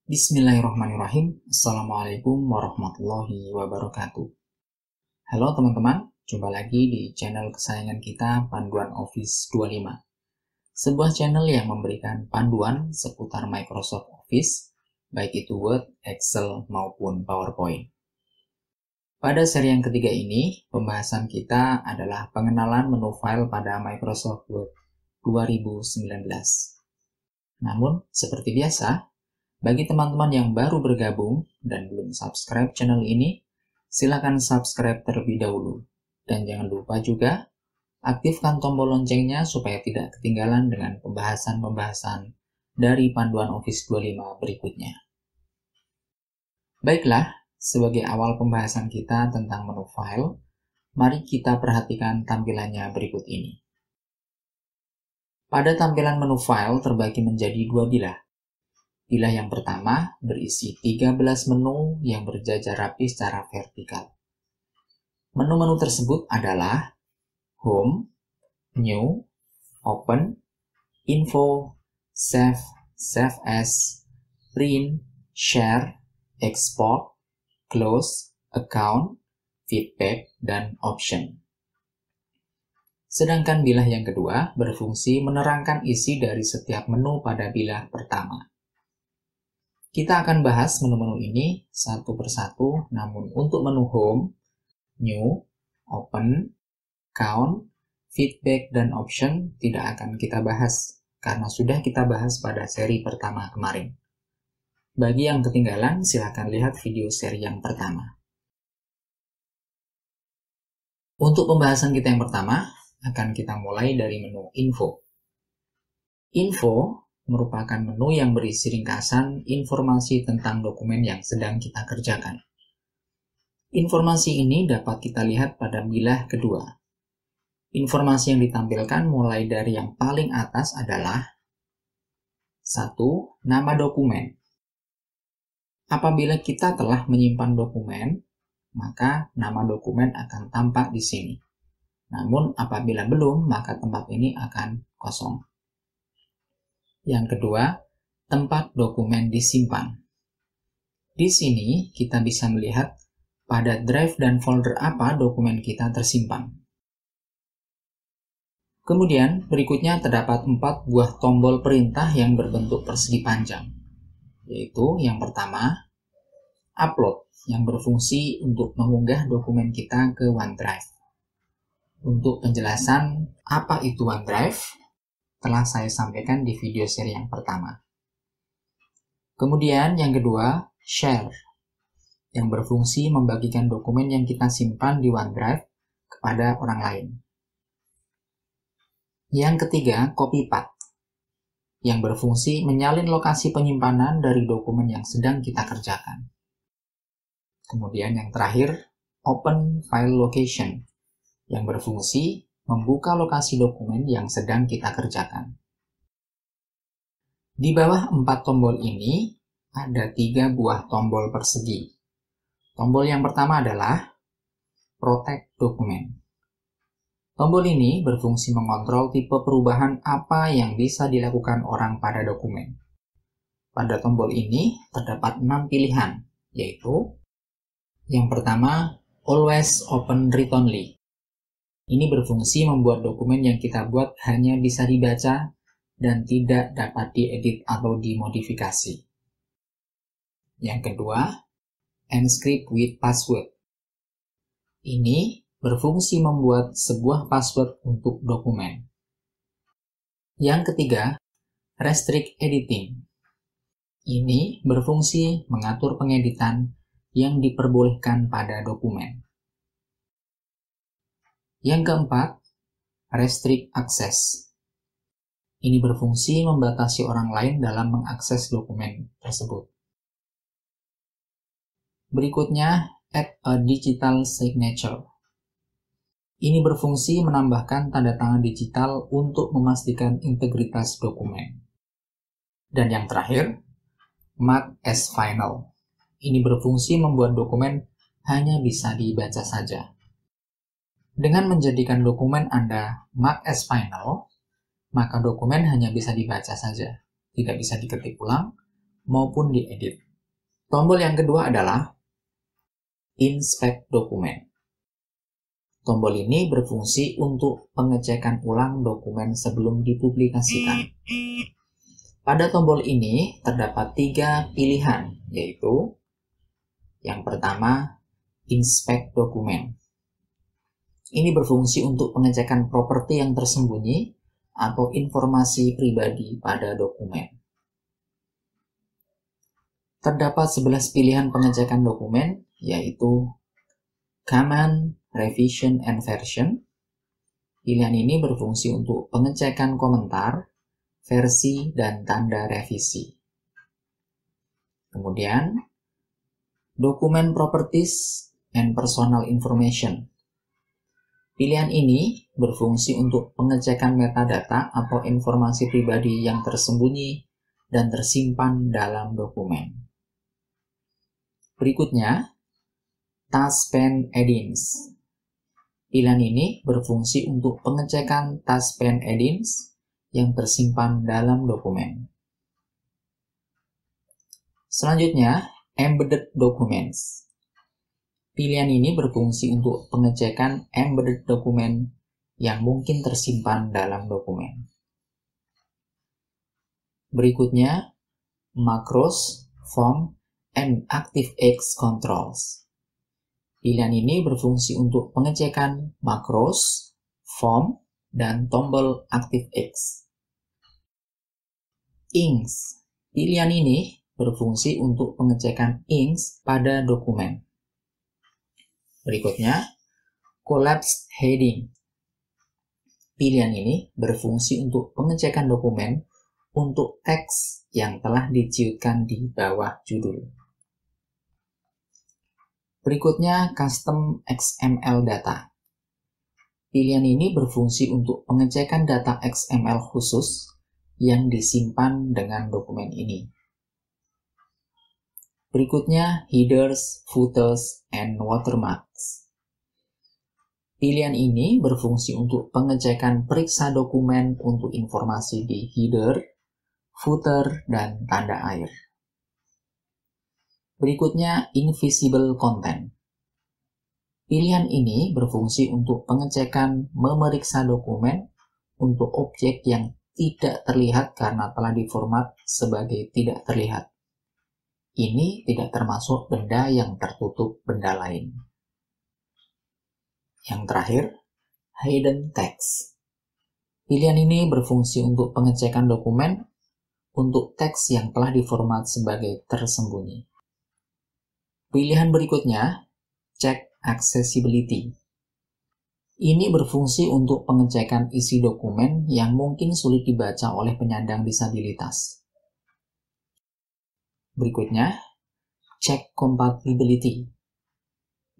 Bismillahirrahmanirrahim. Assalamualaikum warahmatullahi wabarakatuh. Halo teman-teman, jumpa lagi di channel kesayangan kita Panduan Office 25. Sebuah channel yang memberikan panduan seputar Microsoft Office, baik itu Word, Excel, maupun PowerPoint. Pada seri yang ketiga ini, pembahasan kita adalah pengenalan menu file pada Microsoft Word 2019. Namun, seperti biasa, bagi teman-teman yang baru bergabung dan belum subscribe channel ini, silakan subscribe terlebih dahulu. Dan jangan lupa juga aktifkan tombol loncengnya supaya tidak ketinggalan dengan pembahasan-pembahasan dari panduan Office 25 berikutnya. Baiklah, sebagai awal pembahasan kita tentang menu file, mari kita perhatikan tampilannya berikut ini. Pada tampilan menu file terbagi menjadi dua bilah. Bilah yang pertama berisi 13 menu yang berjajar rapi secara vertikal. Menu-menu tersebut adalah Home, New, Open, Info, Save, Save As, Print, Share, Export, Close, Account, Feedback, dan Option. Sedangkan bilah yang kedua berfungsi menerangkan isi dari setiap menu pada bilah pertama. Kita akan bahas menu-menu ini satu persatu, namun untuk menu Home, New, Open, Count, Feedback, dan Option tidak akan kita bahas, karena sudah kita bahas pada seri pertama kemarin. Bagi yang ketinggalan, silakan lihat video seri yang pertama. Untuk pembahasan kita yang pertama, akan kita mulai dari menu Info. Info merupakan menu yang berisi ringkasan informasi tentang dokumen yang sedang kita kerjakan. Informasi ini dapat kita lihat pada bilah kedua. Informasi yang ditampilkan mulai dari yang paling atas adalah 1. Nama dokumen. Apabila kita telah menyimpan dokumen, maka nama dokumen akan tampak di sini. Namun apabila belum, maka tempat ini akan kosong. Yang kedua, tempat dokumen disimpan. Di sini kita bisa melihat pada drive dan folder apa dokumen kita tersimpan. Kemudian berikutnya terdapat 4 buah tombol perintah yang berbentuk persegi panjang, yaitu yang pertama, Upload, yang berfungsi untuk mengunggah dokumen kita ke OneDrive. Untuk penjelasan apa itu OneDrive, telah saya sampaikan di video seri yang pertama. Kemudian yang kedua, Share, yang berfungsi membagikan dokumen yang kita simpan di OneDrive kepada orang lain. Yang ketiga, CopyPath, yang berfungsi menyalin lokasi penyimpanan dari dokumen yang sedang kita kerjakan. Kemudian yang terakhir, Open File Location, yang berfungsi membuka lokasi dokumen yang sedang kita kerjakan. Di bawah 4 tombol ini, ada 3 buah tombol persegi. Tombol yang pertama adalah Protect Document. Tombol ini berfungsi mengontrol tipe perubahan apa yang bisa dilakukan orang pada dokumen. Pada tombol ini terdapat 6 pilihan, yaitu yang pertama, Always Open Read Only. Ini berfungsi membuat dokumen yang kita buat hanya bisa dibaca dan tidak dapat diedit atau dimodifikasi. Yang kedua, Encrypt with Password. Ini berfungsi membuat sebuah password untuk dokumen. Yang ketiga, Restrict Editing. Ini berfungsi mengatur pengeditan yang diperbolehkan pada dokumen. Yang keempat, Restrict Access. Ini berfungsi membatasi orang lain dalam mengakses dokumen tersebut. Berikutnya, Add a Digital Signature. Ini berfungsi menambahkan tanda tangan digital untuk memastikan integritas dokumen. Dan yang terakhir, Mark as Final. Ini berfungsi membuat dokumen hanya bisa dibaca saja. Dengan menjadikan dokumen Anda mark as final, maka dokumen hanya bisa dibaca saja, tidak bisa diketik ulang maupun diedit. Tombol yang kedua adalah Inspect Dokumen. Tombol ini berfungsi untuk pengecekan ulang dokumen sebelum dipublikasikan. Pada tombol ini terdapat 3 pilihan, yaitu yang pertama, Inspect Dokumen. Ini berfungsi untuk pengecekan properti yang tersembunyi atau informasi pribadi pada dokumen. Terdapat 11 pilihan pengecekan dokumen, yaitu Command, Revision, and Version. Pilihan ini berfungsi untuk pengecekan komentar, versi, dan tanda revisi. Kemudian, Document Properties and Personal Information. Pilihan ini berfungsi untuk pengecekan metadata atau informasi pribadi yang tersembunyi dan tersimpan dalam dokumen. Berikutnya, Taskpan Add-ins. Pilihan ini berfungsi untuk pengecekan taskpan add-ins yang tersimpan dalam dokumen. Selanjutnya, Embedded Documents. Pilihan ini berfungsi untuk pengecekan embedded dokumen yang mungkin tersimpan dalam dokumen. Berikutnya, Macros, Form, and ActiveX Controls. Pilihan ini berfungsi untuk pengecekan makros, form, dan tombol ActiveX. Inks. Pilihan ini berfungsi untuk pengecekan inks pada dokumen. Berikutnya, Collapsed Heading. Pilihan ini berfungsi untuk pengecekan dokumen untuk teks yang telah diciutkan di bawah judul. Berikutnya, Custom XML Data. Pilihan ini berfungsi untuk pengecekan data XML khusus yang disimpan dengan dokumen ini. Berikutnya, Headers, Footers, and Watermarks. Pilihan ini berfungsi untuk pengecekan periksa dokumen untuk informasi di header, footer, dan tanda air. Berikutnya, Invisible Content. Pilihan ini berfungsi untuk pengecekan memeriksa dokumen untuk objek yang tidak terlihat karena telah diformat sebagai tidak terlihat. Ini tidak termasuk benda yang tertutup benda lain. Yang terakhir, Hidden Text. Pilihan ini berfungsi untuk pengecekan dokumen untuk teks yang telah diformat sebagai tersembunyi. Pilihan berikutnya, Check Accessibility. Ini berfungsi untuk pengecekan isi dokumen yang mungkin sulit dibaca oleh penyandang disabilitas. Berikutnya, Check Compatibility.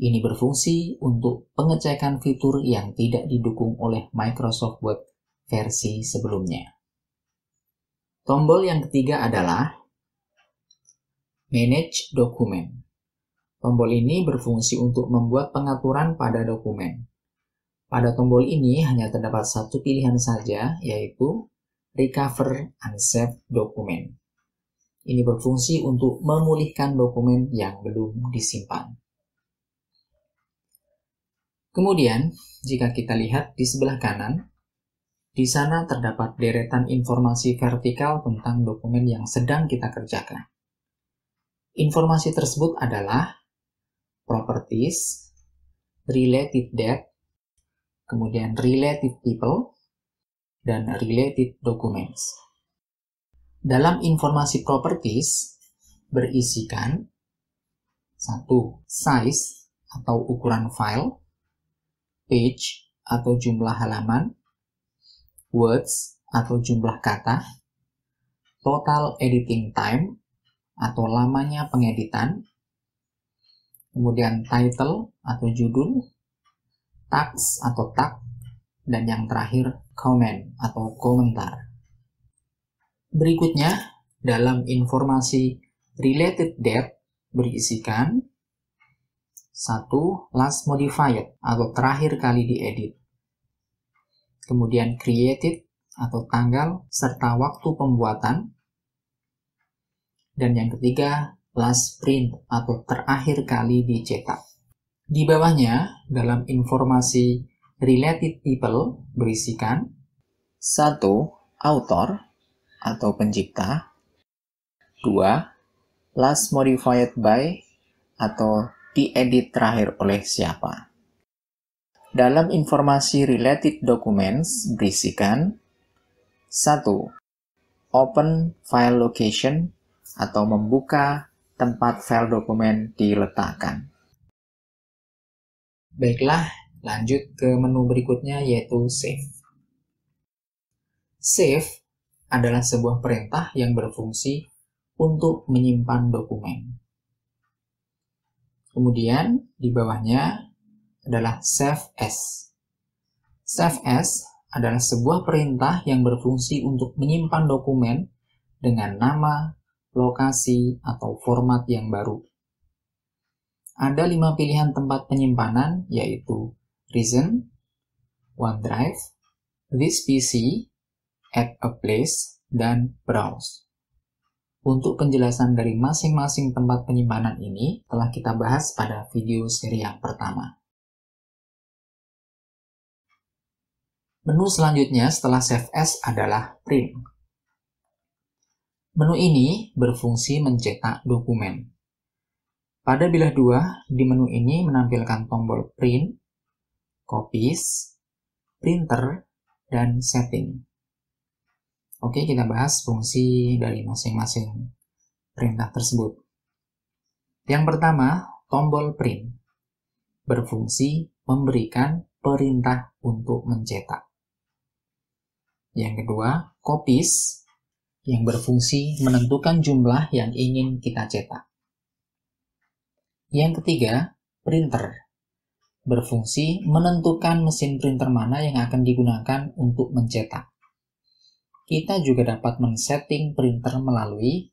Ini berfungsi untuk pengecekan fitur yang tidak didukung oleh Microsoft Word versi sebelumnya. Tombol yang ketiga adalah Manage Document. Tombol ini berfungsi untuk membuat pengaturan pada dokumen. Pada tombol ini hanya terdapat satu pilihan saja, yaitu Recover Unsaved Document. Ini berfungsi untuk memulihkan dokumen yang belum disimpan. Kemudian, jika kita lihat di sebelah kanan, di sana terdapat deretan informasi vertikal tentang dokumen yang sedang kita kerjakan. Informasi tersebut adalah Properties, Related Date, kemudian Related People, dan Related Documents. Dalam informasi Properties berisikan 1. Size atau ukuran file, page atau jumlah halaman, words atau jumlah kata, total editing time atau lamanya pengeditan, kemudian title atau judul, tags atau tag, dan yang terakhir comment atau komentar. Berikutnya, dalam informasi related date berisikan 1. Last modified atau terakhir kali diedit, kemudian created atau tanggal serta waktu pembuatan, Dan yang ketiga, last print atau terakhir kali dicetak. Di bawahnya, dalam informasi related people berisikan 1. Author atau pencipta. 2. Last modified by atau diedit terakhir oleh siapa. Dalam informasi related documents berisikan 1. Open file location atau membuka tempat file dokumen diletakkan. Baiklah, lanjut ke menu berikutnya yaitu Save. Save adalah sebuah perintah yang berfungsi untuk menyimpan dokumen. Kemudian di bawahnya adalah Save As. Save As adalah sebuah perintah yang berfungsi untuk menyimpan dokumen dengan nama, lokasi, atau format yang baru. Ada 5 pilihan tempat penyimpanan, yaitu Recent, OneDrive, This PC, At a Place, dan Browse. Untuk penjelasan dari masing-masing tempat penyimpanan ini telah kita bahas pada video seri yang pertama. Menu selanjutnya setelah Save As adalah Print. Menu ini berfungsi mencetak dokumen. Pada bilah 2, di menu ini menampilkan tombol Print, Copies, Printer, dan Setting. Oke, kita bahas fungsi dari masing-masing perintah tersebut. Yang pertama, tombol Print berfungsi memberikan perintah untuk mencetak. Yang kedua, Copies yang berfungsi menentukan jumlah yang ingin kita cetak. Yang ketiga, Printer berfungsi menentukan mesin printer mana yang akan digunakan untuk mencetak. Kita juga dapat men-setting printer melalui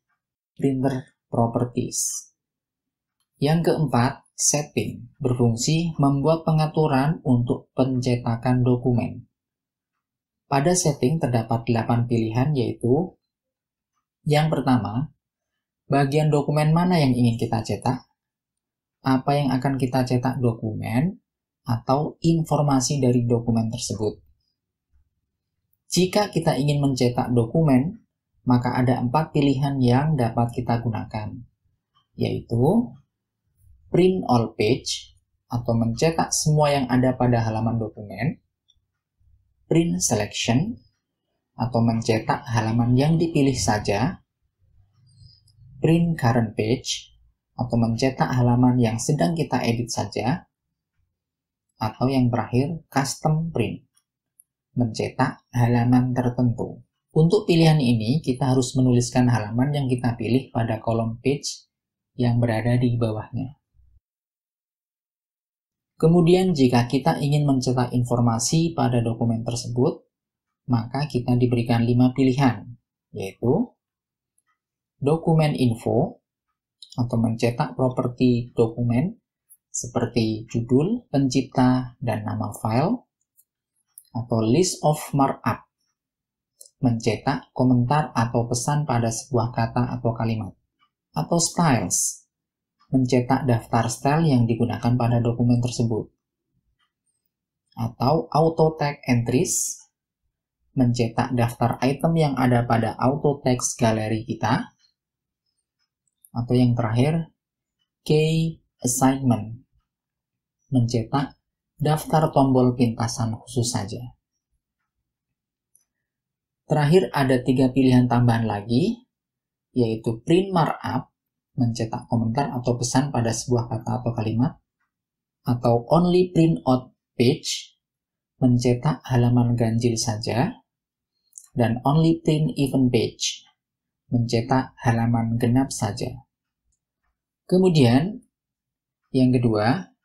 Printer Properties. Yang keempat, Setting berfungsi membuat pengaturan untuk pencetakan dokumen. Pada setting terdapat 8 pilihan, yaitu yang pertama, bagian dokumen mana yang ingin kita cetak, apa yang akan kita cetak dokumen, atau informasi dari dokumen tersebut. Jika kita ingin mencetak dokumen, maka ada 4 pilihan yang dapat kita gunakan, yaitu Print All Page, atau mencetak semua yang ada pada halaman dokumen, Print Selection, atau mencetak halaman yang dipilih saja, Print Current Page, atau mencetak halaman yang sedang kita edit saja, atau yang terakhir, Custom Print, mencetak halaman tertentu. Untuk pilihan ini, kita harus menuliskan halaman yang kita pilih pada kolom page yang berada di bawahnya. Kemudian, jika kita ingin mencetak informasi pada dokumen tersebut, maka kita diberikan 5 pilihan, yaitu Dokumen Info, atau mencetak properti dokumen seperti judul, pencipta, dan nama file, atau List of Markup, mencetak komentar atau pesan pada sebuah kata atau kalimat, atau Styles, mencetak daftar style yang digunakan pada dokumen tersebut, atau Auto Tag Entries, mencetak daftar item yang ada pada auto text galeri kita, atau yang terakhir, Key Assignment, mencetak daftar tombol pintasan khusus saja. Terakhir ada 3 pilihan tambahan lagi, yaitu Print Markup, mencetak komentar atau pesan pada sebuah kata atau kalimat, atau Only Print Out Page, mencetak halaman ganjil saja, dan Only Print Even Page, mencetak halaman genap saja. Kemudian, yang kedua,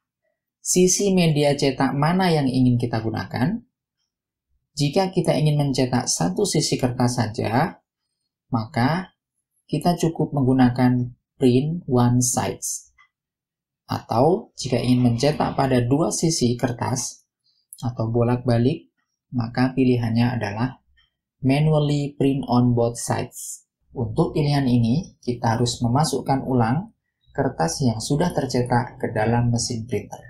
sisi media cetak mana yang ingin kita gunakan. Jika kita ingin mencetak satu sisi kertas saja, maka kita cukup menggunakan Print One Sides. Atau jika ingin mencetak pada 2 sisi kertas atau bolak-balik, maka pilihannya adalah Manually Print on Both Sides. Untuk pilihan ini, kita harus memasukkan ulang kertas yang sudah tercetak ke dalam mesin printer.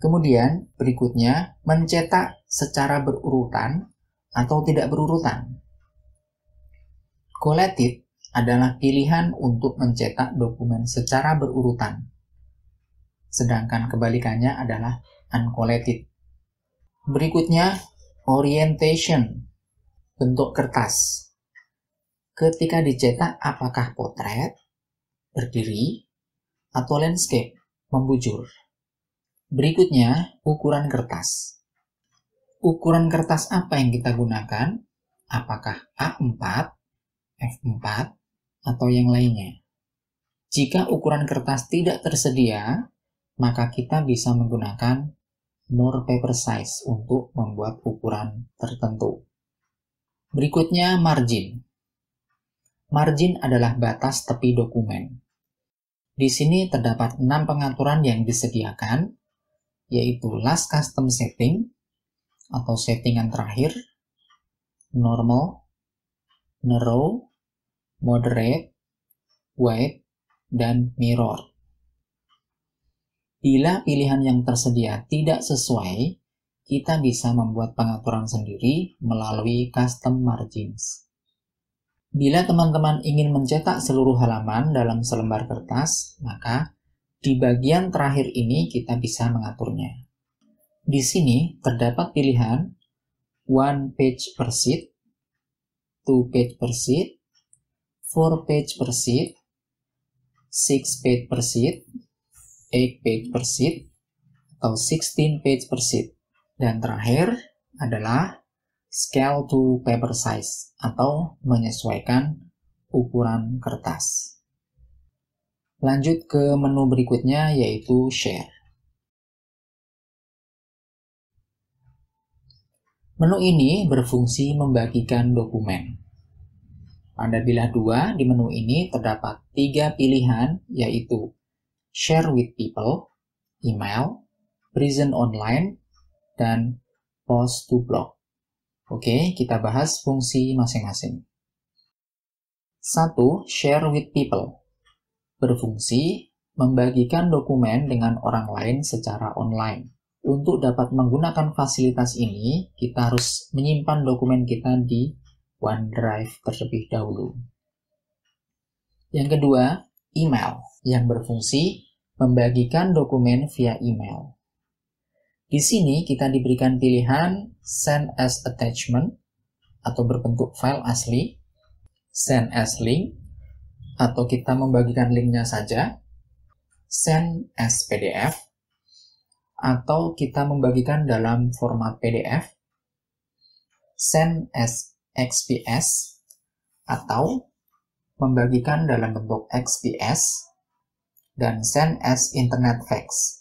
Kemudian, berikutnya, mencetak secara berurutan atau tidak berurutan. Collated adalah pilihan untuk mencetak dokumen secara berurutan. Sedangkan kebalikannya adalah uncollated. Berikutnya, orientation, bentuk kertas. Ketika dicetak, apakah potret, berdiri, atau landscape, membujur. Berikutnya, ukuran kertas. Ukuran kertas apa yang kita gunakan? Apakah A4, F4, atau yang lainnya? Jika ukuran kertas tidak tersedia, maka kita bisa menggunakan more paper size untuk membuat ukuran tertentu. Berikutnya, margin. Margin adalah batas tepi dokumen. Di sini terdapat 6 pengaturan yang disediakan, yaitu last custom setting atau settingan terakhir, normal, narrow, moderate, wide, dan mirror. Bila pilihan yang tersedia tidak sesuai, kita bisa membuat pengaturan sendiri melalui custom margins. Bila teman-teman ingin mencetak seluruh halaman dalam selembar kertas, maka di bagian terakhir ini kita bisa mengaturnya. Di sini terdapat pilihan 1 page per sheet, 2 page per sheet, 4 page per sheet, 6 page per sheet, 8 page per sheet, atau 16 page per sheet. Dan terakhir adalah scale to paper size atau menyesuaikan ukuran kertas. Lanjut ke menu berikutnya yaitu share. Menu ini berfungsi membagikan dokumen. Pada bilah 2 di menu ini terdapat 3 pilihan yaitu share with people, email, present online, dan post to blog. Oke, kita bahas fungsi masing-masing. 1. Share with people. Berfungsi membagikan dokumen dengan orang lain secara online. Untuk dapat menggunakan fasilitas ini, kita harus menyimpan dokumen kita di OneDrive terlebih dahulu. Yang kedua, email, yang berfungsi membagikan dokumen via email. Di sini kita diberikan pilihan send as attachment atau berbentuk file asli, send as link atau kita membagikan linknya saja, send as PDF atau kita membagikan dalam format PDF, send as XPS atau membagikan dalam bentuk XPS, dan send as internet fax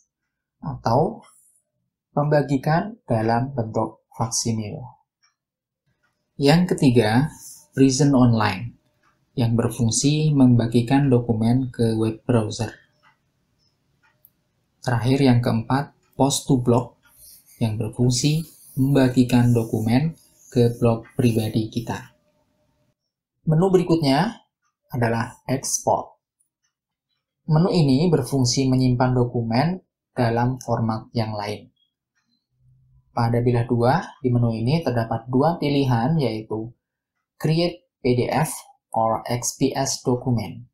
atau membagikan dalam bentuk faksimil. Yang ketiga, present online, yang berfungsi membagikan dokumen ke web browser. Terakhir yang keempat, post to blog, yang berfungsi membagikan dokumen ke blog pribadi kita. Menu berikutnya adalah export. Menu ini berfungsi menyimpan dokumen dalam format yang lain. Pada bilah 2, di menu ini terdapat 2 pilihan yaitu Create PDF or XPS Document.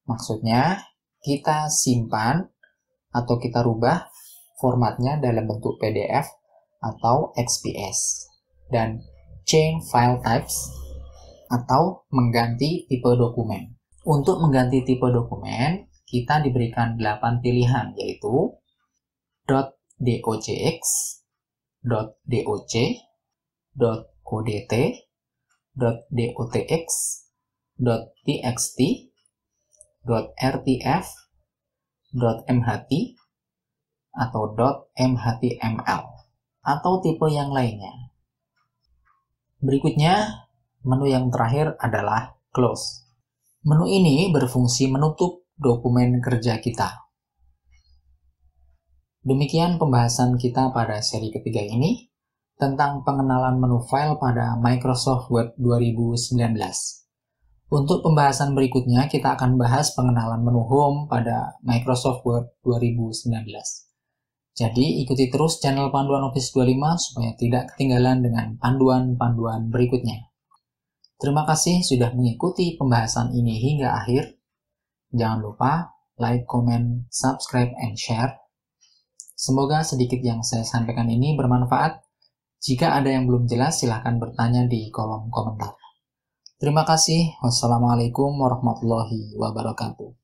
Maksudnya, kita simpan atau kita rubah formatnya dalam bentuk PDF atau XPS. Dan Change File Types atau mengganti tipe dokumen. Untuk mengganti tipe dokumen, kita diberikan 8 pilihan yaitu .docx, .doc, .odt, .dotx, .txt, .rtf, .mht, atau .mhtml, atau tipe yang lainnya. Berikutnya, menu yang terakhir adalah Close. Menu ini berfungsi menutup dokumen kerja kita. Demikian pembahasan kita pada seri ketiga ini. tentang pengenalan menu file pada Microsoft Word 2019. Untuk pembahasan berikutnya, kita akan bahas pengenalan menu Home pada Microsoft Word 2019. Jadi, ikuti terus channel Panduan Office 25 supaya tidak ketinggalan dengan panduan-panduan berikutnya. Terima kasih sudah mengikuti pembahasan ini hingga akhir. Jangan lupa like, comment, subscribe, and share. Semoga sedikit yang saya sampaikan ini bermanfaat. Jika ada yang belum jelas, silahkan bertanya di kolom komentar. Terima kasih. Wassalamualaikum warahmatullahi wabarakatuh.